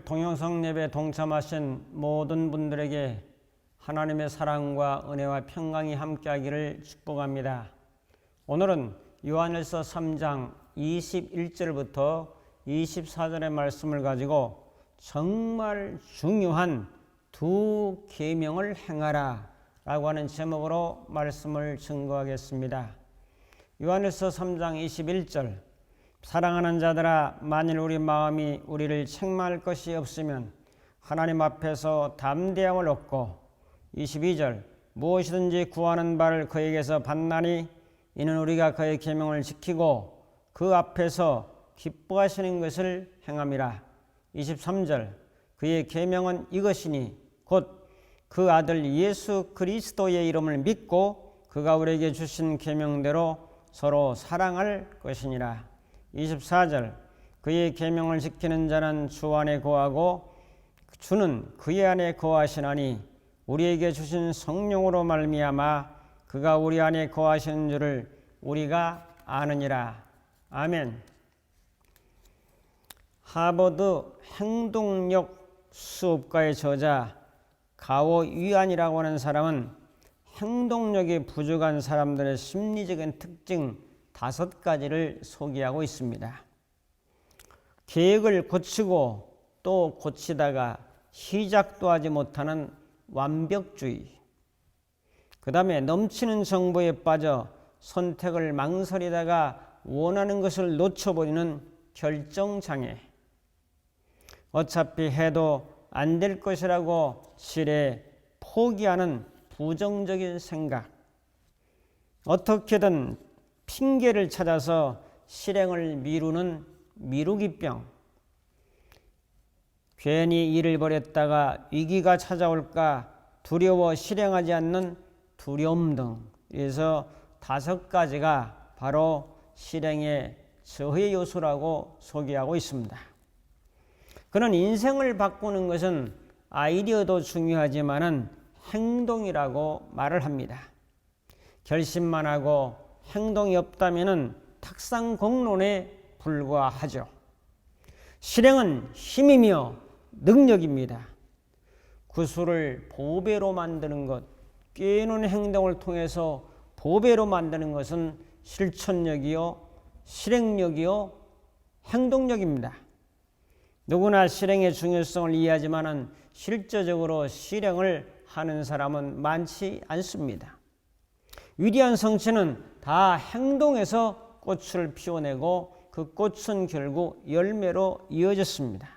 동영상 예배에 동참하신 모든 분들에게 하나님의 사랑과 은혜와 평강이 함께하기를 축복합니다. 오늘은 요한일서 3장 21절부터 24절의 말씀을 가지고 정말 중요한 두 계명을 행하라 라고 하는 제목으로 말씀을 증거하겠습니다. 요한일서 3장 21절, 사랑하는 자들아, 만일 우리 마음이 우리를 책망할 것이 없으면 하나님 앞에서 담대함을 얻고, 22절, 무엇이든지 구하는 바를 그에게서 받나니 이는 우리가 그의 계명을 지키고 그 앞에서 기뻐하시는 것을 행함이라. 23절, 그의 계명은 이것이니 곧 그 아들 예수 그리스도의 이름을 믿고 그가 우리에게 주신 계명대로 서로 사랑할 것이니라. 24절, 그의 계명을 지키는 자는 주 안에 거하고 주는 그의 안에 거하시나니 우리에게 주신 성령으로 말미암아 그가 우리 안에 거하시는 줄을 우리가 아느니라. 아멘. 하버드 행동력 수업가의 저자 가오 위안이라고 하는 사람은 행동력이 부족한 사람들의 심리적인 특징 5가지를 소개하고 있습니다. 계획을 고치고 또 고치다가 시작도 하지 못하는 완벽주의, 그 다음에 넘치는 정보에 빠져 선택을 망설이다가 원하는 것을 놓쳐버리는 결정장애, 어차피 해도 안 될 것이라고 실에 포기하는 부정적인 생각, 어떻게든 핑계를 찾아서 실행을 미루는 미루기병, 괜히 일을 벌였다가 위기가 찾아올까 두려워 실행하지 않는 두려움 등, 그래서 5가지가 바로 실행의 저해 요소라고 소개하고 있습니다. 그는 인생을 바꾸는 것은 아이디어도 중요하지만은 행동이라고 말을 합니다. 결심만 하고 행동이 없다면은 탁상공론에 불과하죠. 실행은 힘이며 능력입니다. 구슬을 보배로 만드는 것, 꿰는 행동을 통해서 보배로 만드는 것은 실천력이요, 실행력이요, 행동력입니다. 누구나 실행의 중요성을 이해하지만은 실제적으로 실행을 하는 사람은 많지 않습니다. 위대한 성취는 다 행동에서 꽃을 피워내고 그 꽃은 결국 열매로 이어졌습니다.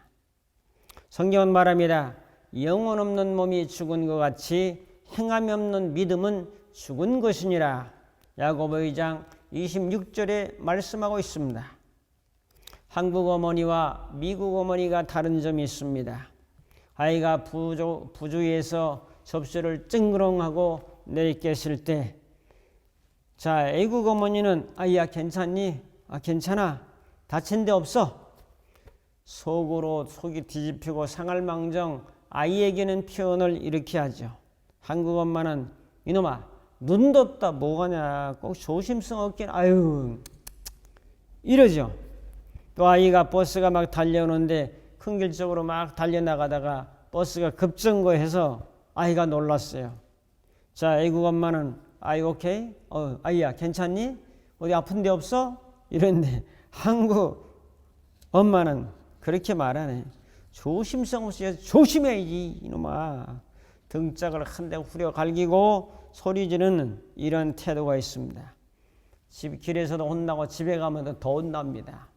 성경은 말합니다. 영혼 없는 몸이 죽은 것 같이 행함이 없는 믿음은 죽은 것이니라. 야고보 2장 26절에 말씀하고 있습니다. 한국 어머니와 미국 어머니가 다른 점이 있습니다. 아이가 부주의해서 접시를 찡그렁하고 내리깼을 때, 자, 애국 어머니는 아이야 괜찮니? 아, 괜찮아. 다친 데 없어. 속이 뒤집히고 상할 망정 아이에게는 표현을 이렇게 하죠. 한국 엄마는 이놈아 눈 뒀다 뭐하냐 꼭 조심성 없긴 아유 이러죠. 또 아이가 버스가 막 달려오는데 큰 길 쪽으로 막 달려나가다가 버스가 급정거해서 아이가 놀랐어요. 자, 애국 엄마는 아이 오케이? 아이야 괜찮니? 어디 아픈 데 없어? 이런데 한국 엄마는 그렇게 말하네. 조심성 없이 조심해야지 이놈아. 등짝을 한 대 후려 갈기고 소리 지르는 이런 태도가 있습니다. 길에서도 혼나고 집에 가면 더 혼납니다.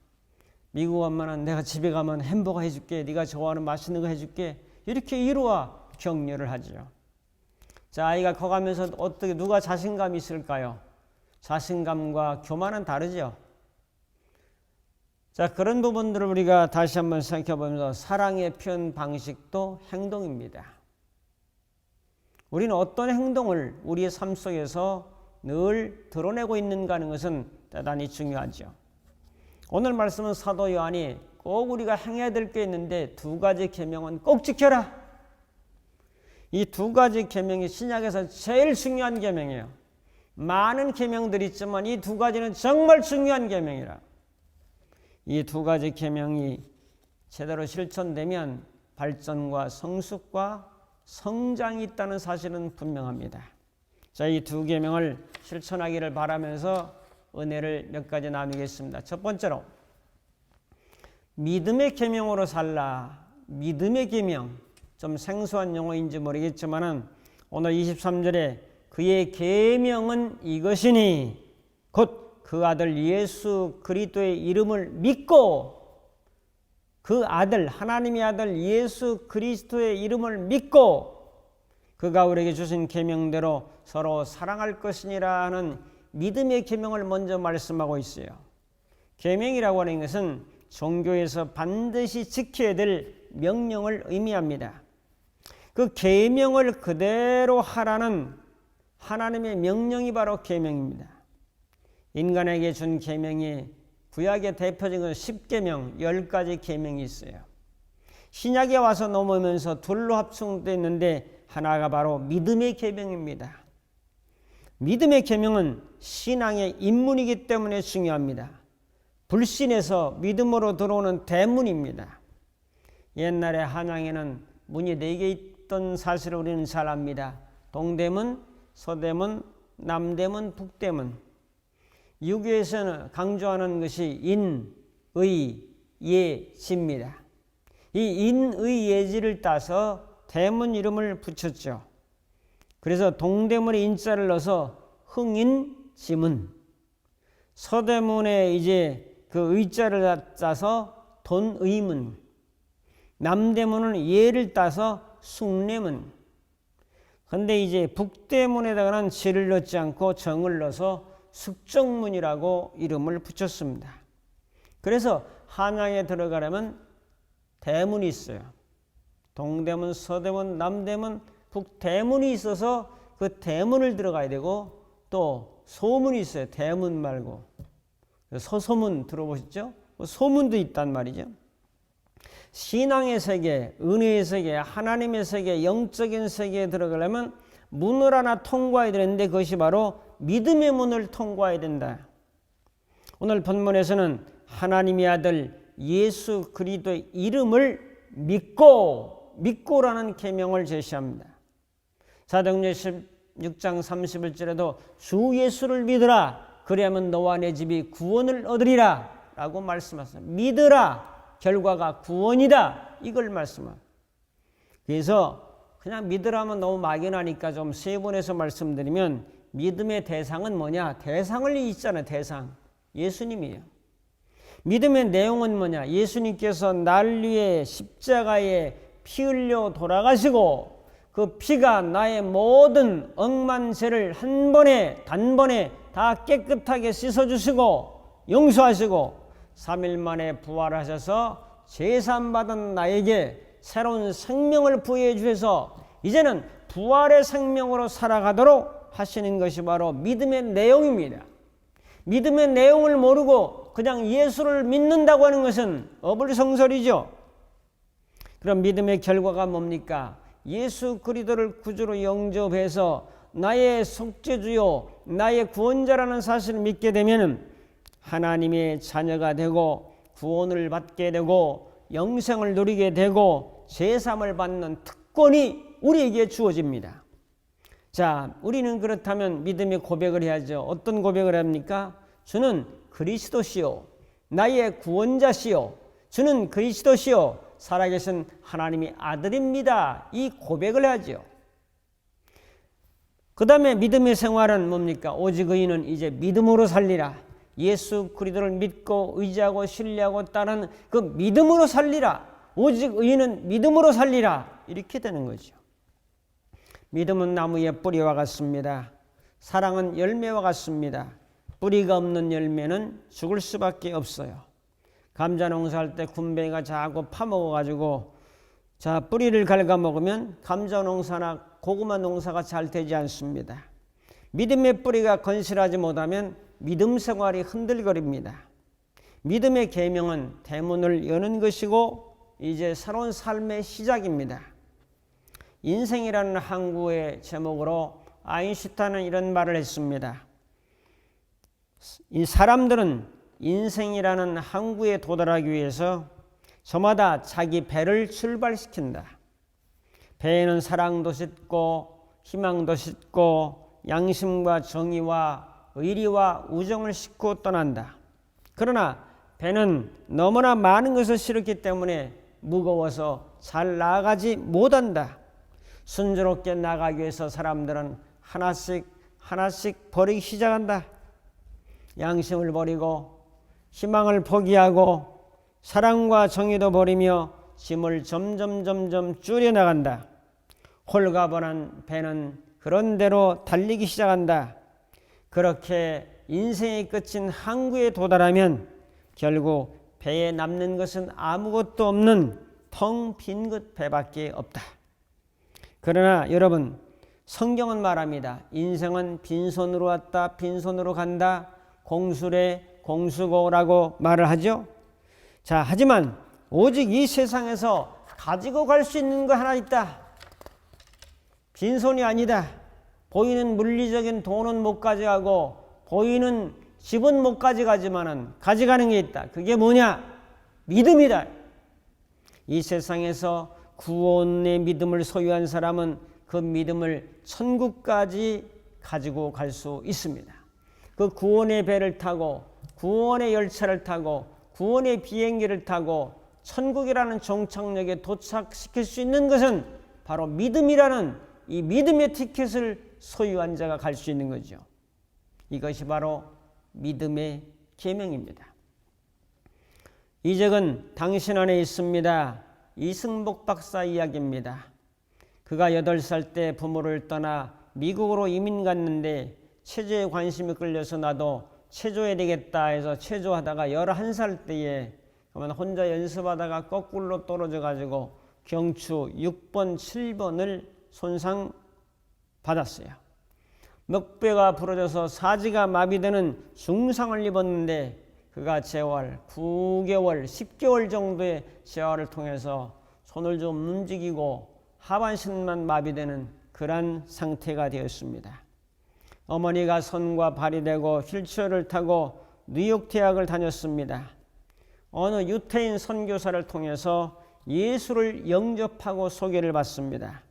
미국 엄마는 내가 집에 가면 햄버거 해줄게, 네가 좋아하는 맛있는 거 해줄게, 이렇게 이루어 격려를 하죠. 자, 아이가 커가면서 어떻게 누가 자신감이 있을까요? 자신감과 교만은 다르죠. 자, 그런 부분들을 우리가 다시 한번 생각해 보면서 사랑의 표현 방식도 행동입니다. 우리는 어떤 행동을 우리의 삶 속에서 늘 드러내고 있는가 하는 것은 대단히 중요하죠. 오늘 말씀은 사도 요한이 꼭 우리가 행해야 될 게 있는데 2가지 계명은 꼭 지켜라. 이 2가지 계명이 신약에서 제일 중요한 계명이에요. 많은 계명들이 있지만 이 2가지는 정말 중요한 계명이라. 이 2가지 계명이 제대로 실천되면 발전과 성숙과 성장이 있다는 사실은 분명합니다. 자, 이 두 계명을 실천하기를 바라면서 은혜를 몇 가지 나누겠습니다. 첫 번째로 믿음의 계명으로 살라. 믿음의 계명, 좀 생소한 용어인지 모르겠지만은 오늘 23절에 그의 계명은 이것이니 곧 그 아들 예수 그리스도의 이름을 믿고, 그 아들, 하나님의 아들 예수 그리스도의 이름을 믿고 그가 우리에게 주신 계명대로 서로 사랑할 것이니라 하는 믿음의 계명을 먼저 말씀하고 있어요. 계명이라고 하는 것은 종교에서 반드시 지켜야 될 명령을 의미합니다. 그 계명을 그대로 하라는 하나님의 명령이 바로 계명입니다. 인간에게 준 계명이 구약의 대표적인 10계명, 10가지 계명이 있어요. 신약에 와서 넘으면서 둘로 합성됐는데 하나가 바로 믿음의 계명입니다. 믿음의 계명은 신앙의 입문이기 때문에 중요합니다. 불신에서 믿음으로 들어오는 대문입니다. 옛날에 한양에는 문이 4개 있던 사실을 우리는 잘 압니다. 동대문, 서대문, 남대문, 북대문. 유교에서는 강조하는 것이 인, 의, 예, 지입니다. 이 인, 의, 예지를 따서 대문 이름을 붙였죠. 그래서 동대문에 인자를 넣어서 흥인, 지문. 서대문에 이제 그 의자를 따서 돈의문. 남대문은 예를 따서 숭례문. 근데 이제 북대문에다가는 지를 넣지 않고 정을 넣어서 숙정문이라고 이름을 붙였습니다. 그래서 한양에 들어가려면 대문이 있어요. 동대문, 서대문, 남대문, 북대문이 있어서 그 대문을 들어가야 되고, 또 소문이 있어요. 대문 말고 서소문 들어보셨죠? 소문도 있단 말이죠. 신앙의 세계, 은혜의 세계, 하나님의 세계, 영적인 세계에 들어가려면 문을 하나 통과해야 되는데 그것이 바로 믿음의 문을 통과해야 된다. 오늘 본문에서는 하나님의 아들 예수 그리스도의 이름을 믿고라는 계명을 제시합니다. 사도행전 16장 31절에도 주 예수를 믿으라 그리하면 너와 내 집이 구원을 얻으리라 라고 말씀하셨습니다. 믿으라, 결과가 구원이다, 이걸 말씀합니다. 그래서 그냥 믿으라면 너무 막연하니까 좀 세분해서 말씀드리면 믿음의 대상은 뭐냐? 대상을 있잖아요. 대상. 예수님이에요. 믿음의 내용은 뭐냐? 예수님께서 날 위해 십자가에 피 흘려 돌아가시고 그 피가 나의 모든 억만 죄를 단번에 다 깨끗하게 씻어주시고 용서하시고 3일 만에 부활하셔서 제사함받은 나에게 새로운 생명을 부여해 주셔서 이제는 부활의 생명으로 살아가도록 하시는 것이 바로 믿음의 내용입니다. 믿음의 내용을 모르고 그냥 예수를 믿는다고 하는 것은 어불성설이죠. 그럼 믿음의 결과가 뭡니까? 예수 그리스도를 구주로 영접해서 나의 속죄주요, 나의 구원자라는 사실을 믿게 되면 하나님의 자녀가 되고 구원을 받게 되고 영생을 누리게 되고 제사함을 받는 특권이 우리에게 주어집니다. 자, 우리는 그렇다면 믿음의 고백을 해야죠. 어떤 고백을 합니까? 주는 그리스도시요, 나의 구원자시요, 주는 그리스도시요, 살아계신 하나님의 아들입니다. 이 고백을 하죠. 그 다음에 믿음의 생활은 뭡니까? 오직 의인은 이제 믿음으로 살리라. 예수 그리스도를 믿고 의지하고 신뢰하고 따르는 그 믿음으로 살리라. 오직 의인은 믿음으로 살리라. 이렇게 되는 거죠. 믿음은 나무의 뿌리와 같습니다. 사랑은 열매와 같습니다. 뿌리가 없는 열매는 죽을 수밖에 없어요. 감자 농사할 때 군뱅이가 자꾸 파먹어가지고 뿌리를 갉아먹으면 감자 농사나 고구마 농사가 잘 되지 않습니다. 믿음의 뿌리가 건실하지 못하면 믿음 생활이 흔들거립니다. 믿음의 계명은 대문을 여는 것이고 이제 새로운 삶의 시작입니다. 인생이라는 항구의 제목으로 아인슈타인은 이런 말을 했습니다. 이 사람들은 인생이라는 항구에 도달하기 위해서 저마다 자기 배를 출발시킨다. 배에는 사랑도 싣고 희망도 싣고 양심과 정의와 의리와 우정을 싣고 떠난다. 그러나 배는 너무나 많은 것을 실었기 때문에 무거워서 잘 나아가지 못한다. 순조롭게 나가기 위해서 사람들은 하나씩 버리기 시작한다. 양심을 버리고 희망을 포기하고 사랑과 정의도 버리며 짐을 점점 줄여나간다. 홀가분한 배는 그런 대로 달리기 시작한다. 그렇게 인생의 끝인 항구에 도달하면 결국 배에 남는 것은 아무것도 없는 텅 빈 것 배밖에 없다. 그러나 여러분, 성경은 말합니다. 인생은 빈손으로 왔다 빈손으로 간다. 공수래 공수고라고 말을 하죠. 자, 하지만 오직 이 세상에서 가지고 갈 수 있는 거 하나 있다. 빈손이 아니다. 보이는 물리적인 돈은 못 가져가고 보이는 집은 못 가져가지만은 가져가는 게 있다. 그게 뭐냐? 믿음이다. 이 세상에서 구원의 믿음을 소유한 사람은 그 믿음을 천국까지 가지고 갈 수 있습니다. 그 구원의 배를 타고 구원의 열차를 타고 구원의 비행기를 타고 천국이라는 종착역에 도착시킬 수 있는 것은 바로 믿음이라는 이 믿음의 티켓을 소유한 자가 갈 수 있는 거죠. 이것이 바로 믿음의 계명입니다. 이 책은 당신 안에 있습니다. 이승복 박사 이야기입니다. 그가 8살 때 부모를 떠나 미국으로 이민 갔는데 체조에 관심이 끌려서 나도 체조해야 되겠다 해서 체조하다가 11살 때에 혼자 연습하다가 거꾸로 떨어져 가지고 경추 6번, 7번을 손상 받았어요. 목뼈가 부러져서 사지가 마비되는 중상을 입었는데 그가 재활 9개월, 10개월 정도의 재활을 통해서 손을 좀 움직이고 하반신만 마비되는 그러한 상태가 되었습니다. 어머니가 손과 발이 되고 휠체어를 타고 뉴욕 대학을 다녔습니다. 어느 유태인 선교사를 통해서 예수를 영접하고 소개를 받습니다.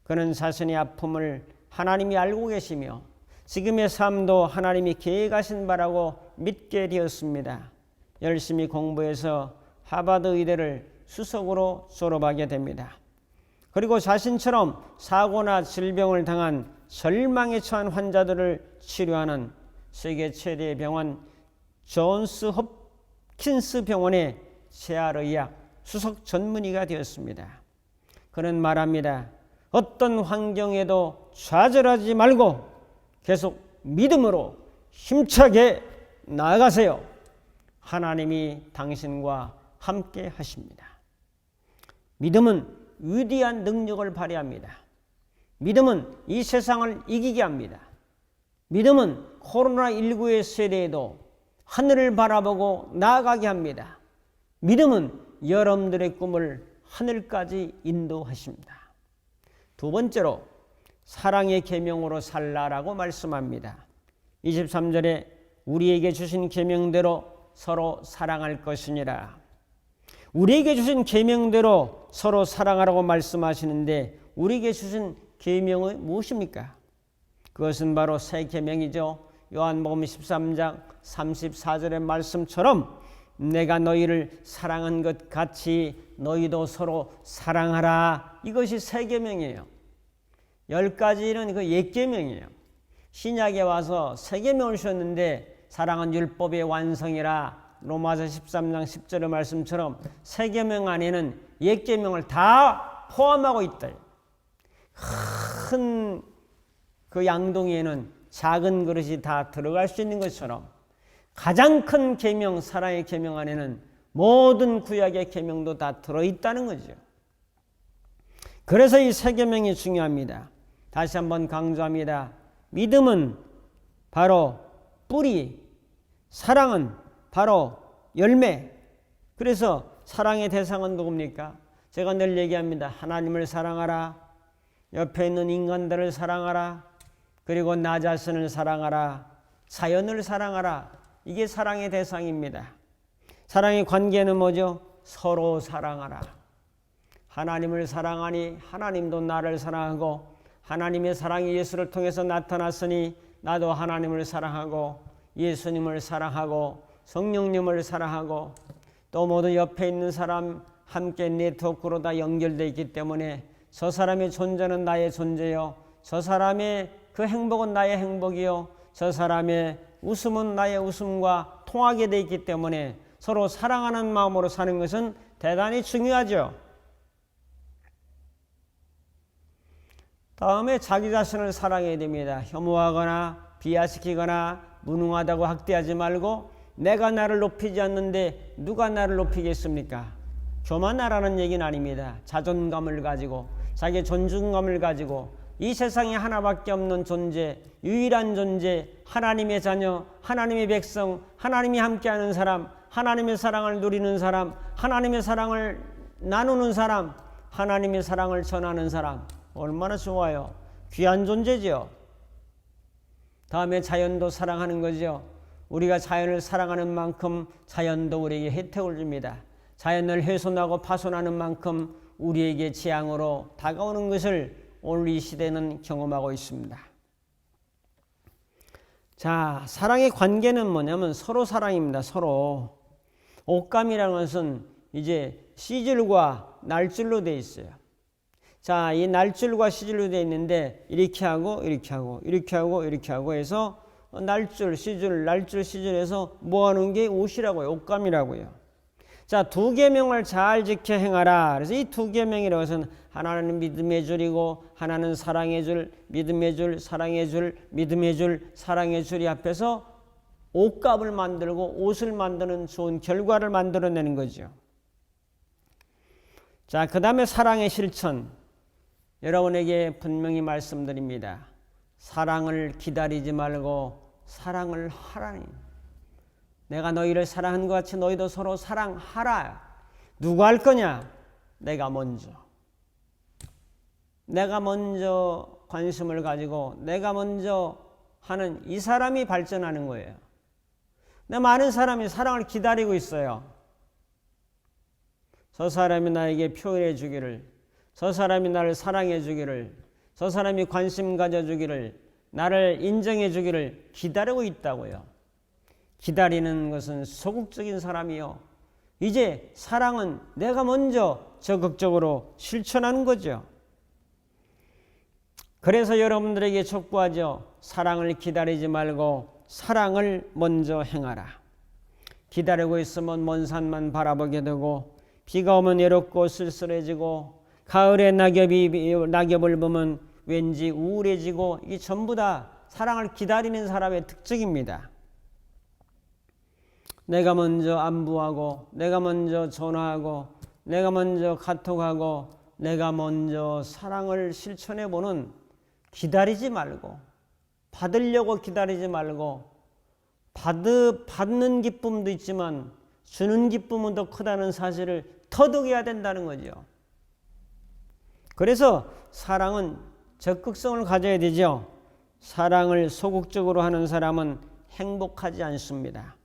그는 자신의 아픔을 하나님이 알고 계시며 지금의 삶도 하나님이 계획하신 바라고 믿게 되었습니다. 열심히 공부해서 하버드 의대를 수석으로 졸업하게 됩니다. 그리고 자신처럼 사고나 질병을 당한 절망에 처한 환자들을 치료하는 세계 최대의 병원 존스 홉킨스 병원의 재활의학 수석 전문의가 되었습니다. 그는 말합니다. 어떤 환경에도 좌절하지 말고 계속 믿음으로 힘차게 나아가세요. 하나님이 당신과 함께 하십니다. 믿음은 위대한 능력을 발휘합니다. 믿음은 이 세상을 이기게 합니다. 믿음은 코로나19의 세대에도 하늘을 바라보고 나아가게 합니다. 믿음은 여러분들의 꿈을 하늘까지 인도하십니다. 두 번째로 사랑의 계명으로 살라라고 말씀합니다. 23절에 우리에게 주신 계명대로 서로 사랑할 것이니라. 우리에게 주신 계명대로 서로 사랑하라고 말씀하시는데 우리에게 주신 계명은 무엇입니까? 그것은 바로 새 계명이죠. 요한복음 13장 34절의 말씀처럼 내가 너희를 사랑한 것 같이 너희도 서로 사랑하라. 이것이 새 계명이에요. 10가지는 그 옛 계명이에요. 신약에 와서 새 계명을 주셨는데 사랑은 율법의 완성이라. 로마서 13장 10절의 말씀처럼 새 계명 안에는 옛 계명을 다 포함하고 있다. 큰 그 양동이에는 작은 그릇이 다 들어갈 수 있는 것처럼 가장 큰 계명, 사랑의 계명 안에는 모든 구약의 계명도 다 들어있다는 거죠. 그래서 이 새 계명이 중요합니다. 다시 한번 강조합니다. 믿음은 바로 뿌리, 사랑은 바로 열매. 그래서 사랑의 대상은 누굽니까? 제가 늘 얘기합니다. 하나님을 사랑하라. 옆에 있는 인간들을 사랑하라. 그리고 나 자신을 사랑하라. 자연을 사랑하라. 이게 사랑의 대상입니다. 사랑의 관계는 뭐죠? 서로 사랑하라. 하나님을 사랑하니 하나님도 나를 사랑하고 하나님의 사랑이 예수를 통해서 나타났으니 나도 하나님을 사랑하고 예수님을 사랑하고 성령님을 사랑하고 또 모두 옆에 있는 사람 함께 네트워크로 다 연결되어 있기 때문에 저 사람의 존재는 나의 존재요, 저 사람의 그 행복은 나의 행복이요, 저 사람의 웃음은 나의 웃음과 통하게 되어 있기 때문에 서로 사랑하는 마음으로 사는 것은 대단히 중요하죠. 다음에 자기 자신을 사랑해야 됩니다. 혐오하거나 비하시키거나 무능하다고 학대하지 말고 내가 나를 높이지 않는데 누가 나를 높이겠습니까? 교만하라는 얘기는 아닙니다. 자존감을 가지고 자기의 존중감을 가지고 이 세상에 하나밖에 없는 존재, 유일한 존재, 하나님의 자녀, 하나님의 백성, 하나님이 함께하는 사람, 하나님의 사랑을 누리는 사람, 하나님의 사랑을 나누는 사람, 하나님의 사랑을 전하는 사람, 얼마나 좋아요. 귀한 존재죠. 다음에 자연도 사랑하는 거죠. 우리가 자연을 사랑하는 만큼 자연도 우리에게 혜택을 줍니다. 자연을 훼손하고 파손하는 만큼 우리에게 재앙으로 다가오는 것을 오늘 이 시대는 경험하고 있습니다. 자, 사랑의 관계는 뭐냐면 서로 사랑입니다. 서로. 옷감이라는 것은 이제 시줄과 날줄로 되어 있어요. 자, 이 날줄과 시줄로 되어 있는데 이렇게 하고 이렇게 하고 이렇게 하고 이렇게 하고 해서 날줄, 시줄, 날줄, 시줄에서 모아놓은 게 옷이라고요. 옷감이라고요. 자, 두 계명을 잘 지켜 행하라. 그래서 이 두 계명이라고 해서는 하나는 믿음의 줄이고 하나는 사랑의 줄, 믿음의 줄, 사랑의 줄, 믿음의 줄, 사랑의 줄이 앞에서 옷감을 만들고 옷을 만드는 좋은 결과를 만들어내는 거죠. 자, 그 다음에 사랑의 실천. 여러분에게 분명히 말씀드립니다. 사랑을 기다리지 말고 사랑을 하라니. 내가 너희를 사랑한 것 같이 너희도 서로 사랑하라. 누가 할 거냐? 내가 먼저. 내가 먼저 관심을 가지고 내가 먼저 하는 이 사람이 발전하는 거예요. 근데 많은 사람이 사랑을 기다리고 있어요. 저 사람이 나에게 표현해 주기를, 저 사람이 나를 사랑해 주기를, 저 사람이 관심 가져 주기를, 나를 인정해 주기를 기다리고 있다고요. 기다리는 것은 소극적인 사람이요. 이제 사랑은 내가 먼저 적극적으로 실천하는 거죠. 그래서 여러분들에게 촉구하죠. 사랑을 기다리지 말고 사랑을 먼저 행하라. 기다리고 있으면 먼 산만 바라보게 되고 비가 오면 외롭고 쓸쓸해지고 가을에 낙엽을 보면 왠지 우울해지고 이게 전부 다 사랑을 기다리는 사람의 특징입니다. 내가 먼저 안부하고 내가 먼저 전화하고 내가 먼저 카톡하고 내가 먼저 사랑을 실천해보는 기다리지 말고 받으려고 기다리지 말고 받는 기쁨도 있지만 주는 기쁨은 더 크다는 사실을 터득해야 된다는 거죠. 그래서 사랑은 적극성을 가져야 되죠. 사랑을 소극적으로 하는 사람은 행복하지 않습니다.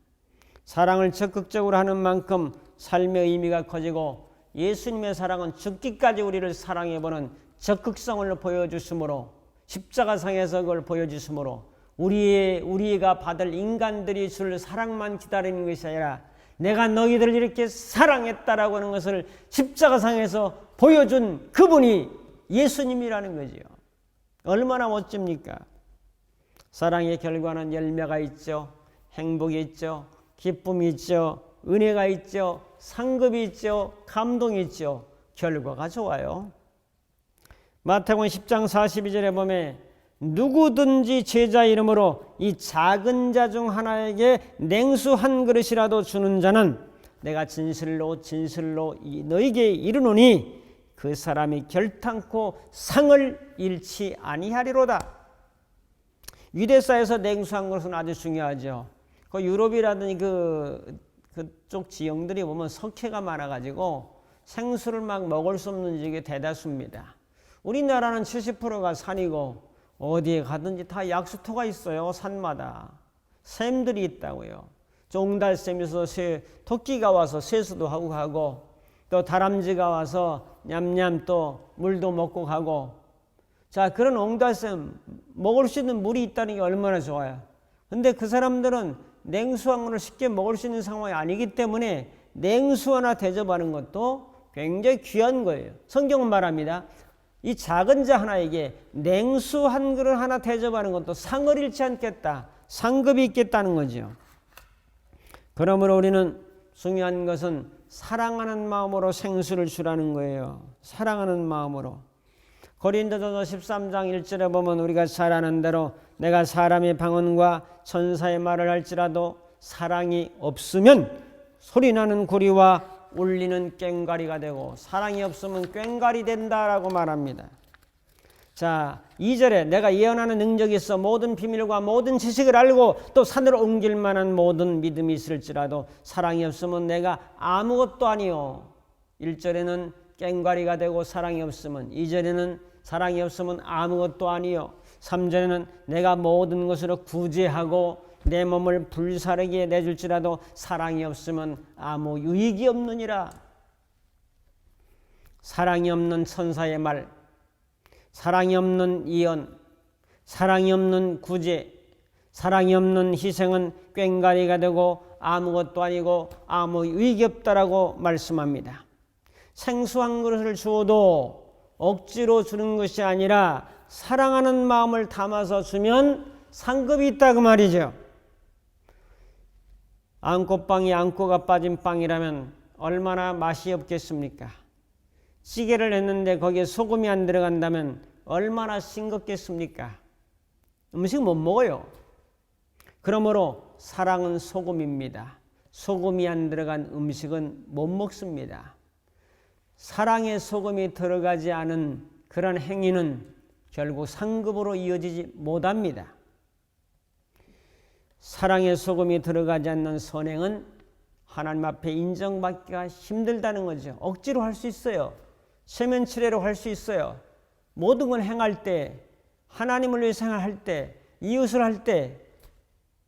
사랑을 적극적으로 하는 만큼 삶의 의미가 커지고 예수님의 사랑은 죽기까지 우리를 사랑해보는 적극성을 보여주심으로 십자가상에서 그걸 보여주심으로 우리가 받을 인간들이 줄 사랑만 기다리는 것이 아니라 내가 너희들을 이렇게 사랑했다라고 하는 것을 십자가상에서 보여준 그분이 예수님이라는 거지요. 얼마나 멋집니까? 사랑의 결과는 열매가 있죠. 행복이 있죠. 기쁨이 있죠. 은혜가 있죠. 상급이 있죠. 감동이 있죠. 결과가 좋아요. 마태복음 10장 42절에 보면 누구든지 제자 이름으로 이 작은 자 중 하나에게 냉수 한 그릇이라도 주는 자는 내가 진실로 너에게 이르노니 그 사람이 결탄코 상을 잃지 아니하리로다. 유대사에서 냉수 한 그릇은 아주 중요하죠. 그 유럽이라든지 그쪽 지형들이 보면 석회가 많아가지고 생수를 막 먹을 수 없는 지역이 대다수입니다. 우리나라는 70%가 산이고 어디에 가든지 다 약수터가 있어요. 산마다 샘들이 있다고요. 옹달샘에서 토끼가 와서 세수도 하고 가고 또 다람쥐가 와서 냠냠 또 물도 먹고 가고, 자, 그런 옹달새 먹을 수 있는 물이 있다는 게 얼마나 좋아요. 근데 그 사람들은 냉수한 물을 쉽게 먹을 수 있는 상황이 아니기 때문에 냉수 하나 대접하는 것도 굉장히 귀한 거예요. 성경은 말합니다. 이 작은 자 하나에게 냉수 한 그릇 하나 대접하는 것도 상을 잃지 않겠다. 상급이 있겠다는 거죠. 그러므로 우리는 중요한 것은 사랑하는 마음으로 생수를 주라는 거예요. 사랑하는 마음으로. 고린도전서 13장 1절에 보면 우리가 잘 아는 대로 내가 사람의 방언과 천사의 말을 할지라도 사랑이 없으면 소리나는 구리와 울리는 꽹과리가 되고 사랑이 없으면 꽹과리 된다라고 말합니다. 자, 2절에 내가 예언하는 능력이 있어 모든 비밀과 모든 지식을 알고 또 산으로 옮길 만한 모든 믿음이 있을지라도 사랑이 없으면 내가 아무것도 아니요. 1절에는 꽹과리가 되고 사랑이 없으면, 2절에는 사랑이 없으면 아무것도 아니요. 3절에는 내가 모든 것으로 구제하고 내 몸을 불사르게 내줄지라도 사랑이 없으면 아무 유익이 없느니라. 사랑이 없는 천사의 말, 사랑이 없는 예언, 사랑이 없는 구제, 사랑이 없는 희생은 꽹과리가 되고 아무것도 아니고 아무 유익이 없다라고 말씀합니다. 생수 한 그릇을 주어도 억지로 주는 것이 아니라 사랑하는 마음을 담아서 주면 상급이 있다 그 말이죠. 안고빵이 안고가 빠진 빵이라면 얼마나 맛이 없겠습니까? 찌개를 했는데 거기에 소금이 안 들어간다면 얼마나 싱겁겠습니까? 음식 못 먹어요. 그러므로 사랑은 소금입니다. 소금이 안 들어간 음식은 못 먹습니다. 사랑에 소금이 들어가지 않은 그런 행위는 결국 상급으로 이어지지 못합니다. 사랑에 소금이 들어가지 않는 선행은 하나님 앞에 인정받기가 힘들다는 거죠. 억지로 할 수 있어요. 세면치레로 할 수 있어요. 모든 걸 행할 때, 하나님을 위해서 행할 때, 이웃을 할 때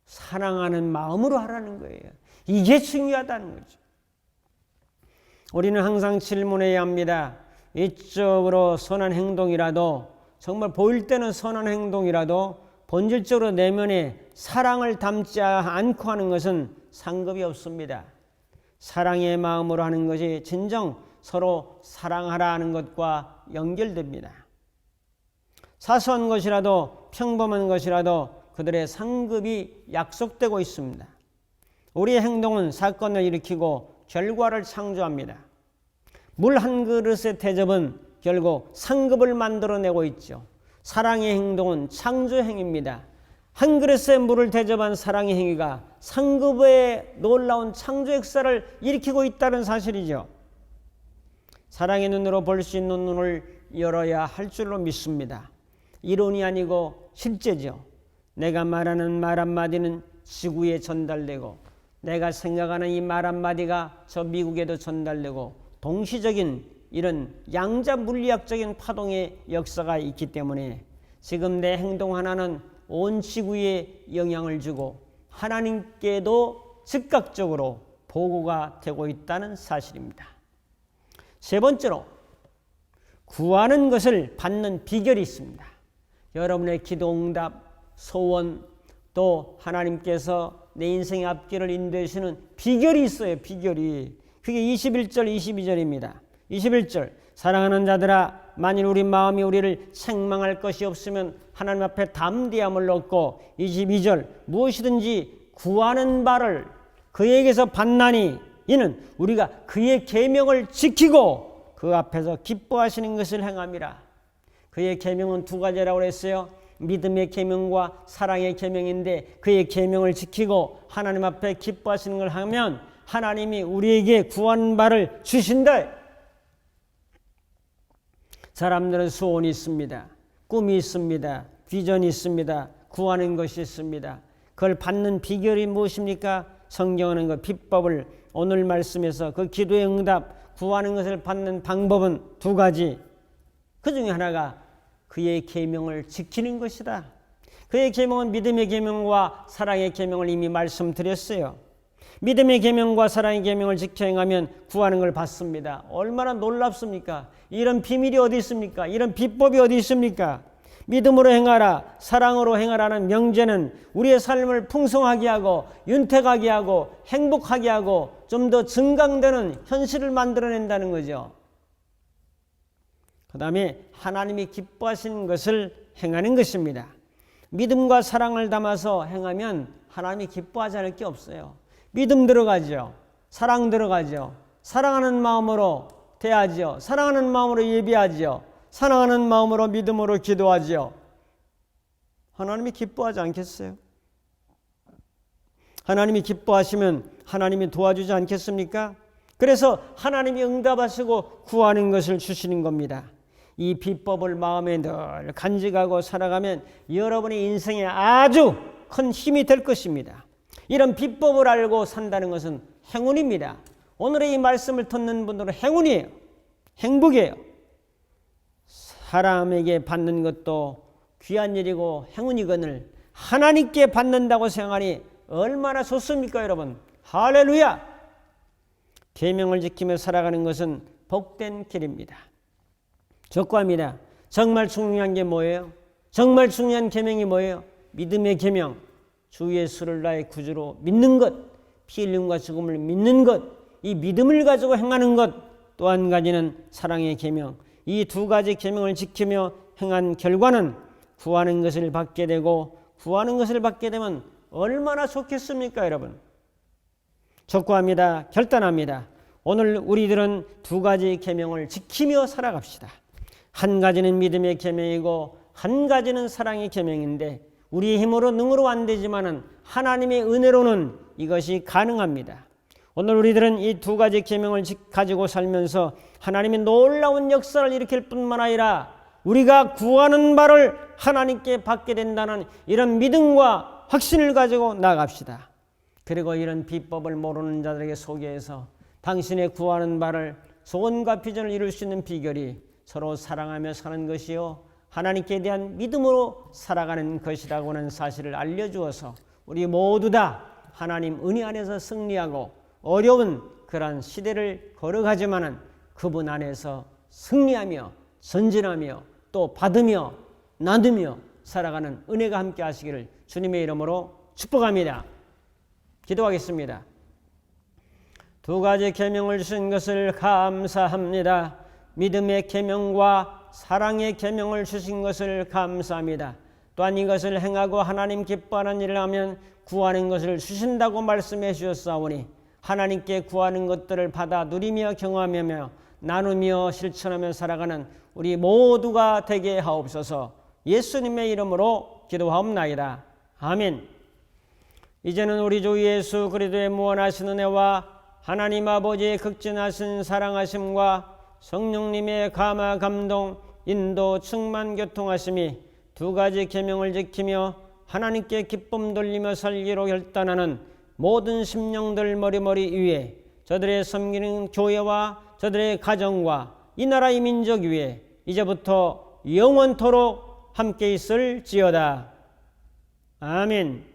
사랑하는 마음으로 하라는 거예요. 이게 중요하다는 거죠. 우리는 항상 질문해야 합니다. 이쪽으로 선한 행동이라도, 정말 보일 때는 선한 행동이라도 본질적으로 내면에 사랑을 담지 않고 하는 것은 상급이 없습니다. 사랑의 마음으로 하는 것이 진정 서로 사랑하라 하는 것과 연결됩니다. 사소한 것이라도 평범한 것이라도 그들의 상급이 약속되고 있습니다. 우리의 행동은 사건을 일으키고 결과를 창조합니다. 물 한 그릇의 대접은 결국 상급을 만들어내고 있죠. 사랑의 행동은 창조 행위입니다. 한 그릇의 물을 대접한 사랑의 행위가 상급의 놀라운 창조 역사를 일으키고 있다는 사실이죠. 사랑의 눈으로 볼 수 있는 눈을 열어야 할 줄로 믿습니다. 이론이 아니고 실제죠. 내가 말하는 말 한마디는 지구에 전달되고 내가 생각하는 이 말 한마디가 저 미국에도 전달되고 동시적인 이런 양자 물리학적인 파동의 역사가 있기 때문에 지금 내 행동 하나는 온 지구에 영향을 주고 하나님께도 즉각적으로 보고가 되고 있다는 사실입니다. 세 번째로 구하는 것을 받는 비결이 있습니다. 여러분의 기도 응답, 소원, 또 하나님께서 내 인생의 앞길을 인도해주시는 비결이 있어요. 비결이. 그게 21절 22절입니다. 21절 사랑하는 자들아 만일 우리 마음이 우리를 책망할 것이 없으면 하나님 앞에 담대함을 얻고 22절 무엇이든지 구하는 바를 그에게서 받나니 이는 우리가 그의 계명을 지키고 그 앞에서 기뻐하시는 것을 행함이라. 그의 계명은 두 가지라고 했어요. 믿음의 계명과 사랑의 계명인데 그의 계명을 지키고 하나님 앞에 기뻐하시는 걸 하면 하나님이 우리에게 구하는 바를 주신다. 사람들은 소원이 있습니다. 꿈이 있습니다. 비전이 있습니다. 구하는 것이 있습니다. 그걸 받는 비결이 무엇입니까? 성경은 그 비법을 오늘 말씀에서 그 기도의 응답, 구하는 것을 받는 방법은 두 가지. 그 중에 하나가 그의 계명을 지키는 것이다. 그의 계명은 믿음의 계명과 사랑의 계명을 이미 말씀드렸어요. 믿음의 계명과 사랑의 계명을 지켜 행하면 구하는 걸 받습니다. 얼마나 놀랍습니까? 이런 비밀이 어디 있습니까? 이런 비법이 어디 있습니까? 믿음으로 행하라, 사랑으로 행하라는 명제는 우리의 삶을 풍성하게 하고 윤택하게 하고 행복하게 하고 좀 더 증강되는 현실을 만들어낸다는 거죠. 그 다음에 하나님이 기뻐하시는 것을 행하는 것입니다. 믿음과 사랑을 담아서 행하면 하나님이 기뻐하지 않을 게 없어요. 믿음 들어가죠. 사랑 들어가죠. 사랑하는 마음으로 대하죠. 사랑하는 마음으로 예배하죠. 사랑하는 마음으로 믿음으로 기도하죠. 하나님이 기뻐하지 않겠어요? 하나님이 기뻐하시면 하나님이 도와주지 않겠습니까? 그래서 하나님이 응답하시고 구하는 것을 주시는 겁니다. 이 비법을 마음에 늘 간직하고 살아가면 여러분의 인생에 아주 큰 힘이 될 것입니다. 이런 비법을 알고 산다는 것은 행운입니다. 오늘의 이 말씀을 듣는 분들은 행운이에요. 행복이에요. 사람에게 받는 것도 귀한 일이고 행운이거늘 하나님께 받는다고 생각하니 얼마나 좋습니까, 여러분? 할렐루야! 계명을 지키며 살아가는 것은 복된 길입니다. 적고합니다. 정말 중요한 게 뭐예요? 정말 중요한 계명이 뭐예요? 믿음의 계명, 주 예수를 나의 구주로 믿는 것, 피 흘림과 죽음을 믿는 것, 이 믿음을 가지고 행하는 것, 또 한 가지는 사랑의 계명. 이 두 가지 계명을 지키며 행한 결과는 구하는 것을 받게 되고, 구하는 것을 받게 되면 얼마나 좋겠습니까, 여러분? 적고합니다. 결단합니다. 오늘 우리들은 두 가지 계명을 지키며 살아갑시다. 한 가지는 믿음의 계명이고 한 가지는 사랑의 계명인데 우리의 힘으로 능으로 안 되지만은 하나님의 은혜로는 이것이 가능합니다. 오늘 우리들은 이 두 가지 계명을 가지고 살면서 하나님의 놀라운 역사를 일으킬 뿐만 아니라 우리가 구하는 바를 하나님께 받게 된다는 이런 믿음과 확신을 가지고 나아갑시다. 그리고 이런 비법을 모르는 자들에게 소개해서 당신의 구하는 바를 소원과 비전을 이룰 수 있는 비결이 서로 사랑하며 사는 것이요 하나님께 대한 믿음으로 살아가는 것이라고 하는 사실을 알려주어서 우리 모두 다 하나님 은혜 안에서 승리하고 어려운 그러한 시대를 걸어가지만은 그분 안에서 승리하며 전진하며 또 받으며 나누며 살아가는 은혜가 함께 하시기를 주님의 이름으로 축복합니다. 기도하겠습니다. 두 가지 계명을 주신 것을 감사합니다. 믿음의 계명과 사랑의 계명을 주신 것을 감사합니다. 또한 이것을 행하고 하나님 기뻐하는 일을 하면 구하는 것을 주신다고 말씀해 주셨사오니 하나님께 구하는 것들을 받아 누리며 경험하며 나누며 실천하며 살아가는 우리 모두가 되게 하옵소서. 예수님의 이름으로 기도하옵나이다. 아멘. 이제는 우리 주 예수 그리스도의 무한하신 은혜와 하나님 아버지의 극진하신 사랑하심과 성령님의 감화 감동 인도 충만 교통하심이 두 가지 계명을 지키며 하나님께 기쁨 돌리며 살기로 결단하는 모든 심령들 머리머리 위에 저들의 섬기는 교회와 저들의 가정과 이 나라의 민족 위에 이제부터 영원토록 함께 있을지어다. 아멘.